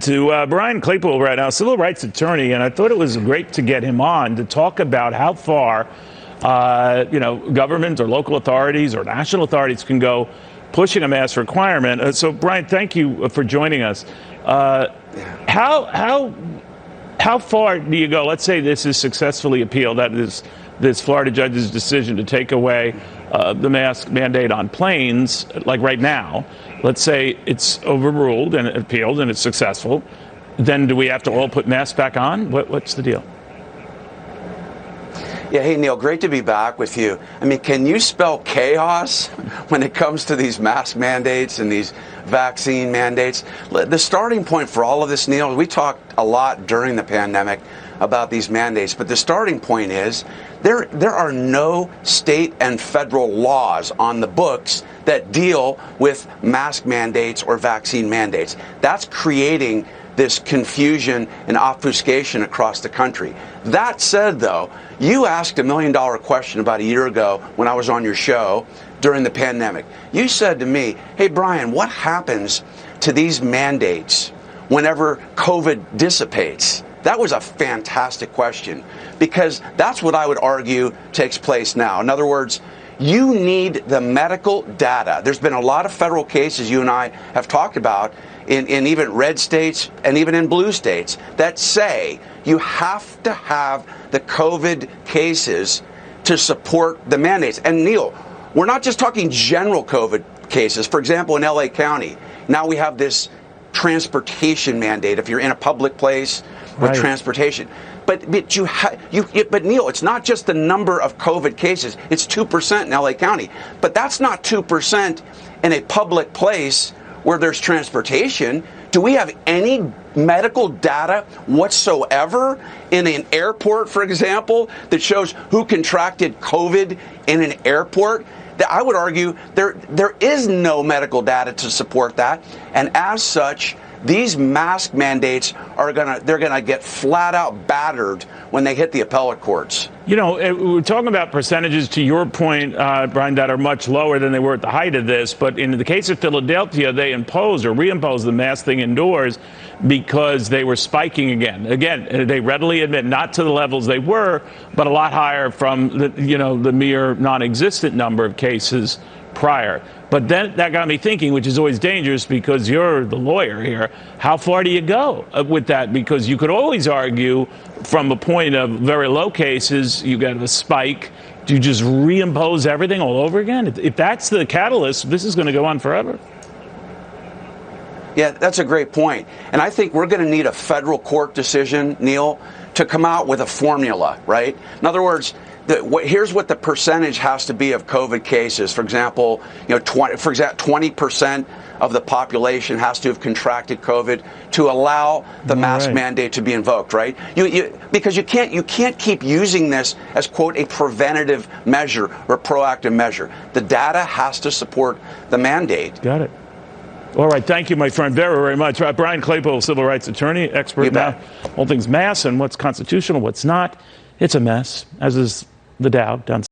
to Brian Claypool right now, civil rights attorney, and I thought it was great to get him on to talk about how far, government or local authorities or national authorities can go pushing a mask requirement. So, Brian, thank you for joining us. How far do you go? Let's say this is successfully appealed. That is this Florida judge's decision to take away the mask mandate on planes, like right now. Let's say it's overruled and appealed and it's successful. Then do we have to all put masks back on? What's the deal? Yeah, hey, Neil, great to be back with you. I mean, can you spell chaos when it comes to these mask mandates and these vaccine mandates? The starting point for all of this, Neil, we talked a lot during the pandemic about these mandates, but the starting point is there are no state and federal laws on the books that deal with mask mandates or vaccine mandates. That's creating this confusion and obfuscation across the country. That said, though, you asked $1 million question about a year ago when I was on your show during the pandemic. You said to me, hey, Brian, what happens to these mandates whenever COVID dissipates? That was a fantastic question, because that's what I would argue takes place now. In other words, you need the medical data. There's been a lot of federal cases you and I have talked about in even red states and even in blue states that say you have to have the COVID cases to support the mandates. And Neil, we're not just talking general COVID cases. For example, in LA County, now we have this transportation mandate if you're in a public place with transportation. But Neil, it's not just the number of COVID cases. It's 2% in LA County. But that's not 2% in a public place where there's transportation. Do we have any medical data whatsoever in an airport, for example, that shows who contracted COVID in an airport? I would argue there is no medical data to support that. And as such, these mask mandates they're gonna get flat out battered when they hit the appellate courts. You know, we're talking about percentages, to your point, Brian, that are much lower than they were at the height of this. But in the case of Philadelphia, they imposed or reimposed the mask thing indoors because they were spiking again. Again, they readily admit not to the levels they were, but a lot higher from the mere non-existent number of cases prior. But then that got me thinking, which is always dangerous because you're the lawyer here, how far do you go with that? Because you could always argue from a point of very low cases, you get a spike. Do you just reimpose everything all over again? If that's the catalyst, this is going to go on forever. Yeah, that's a great point. And I think we're going to need a federal court decision, Neil, to come out with a formula, right? In other words, here's what the percentage has to be of COVID cases. For example, 20% of the population has to have contracted COVID to allow the mask mandate to be invoked, right? Because you can't keep using this as, quote, a preventative measure or proactive measure. The data has to support the mandate. Got it. All right. Thank you, my friend, very, very much. Brian Claypool, civil rights attorney, expert now, all things masks and what's constitutional, what's not. It's a mess, as is the Dow down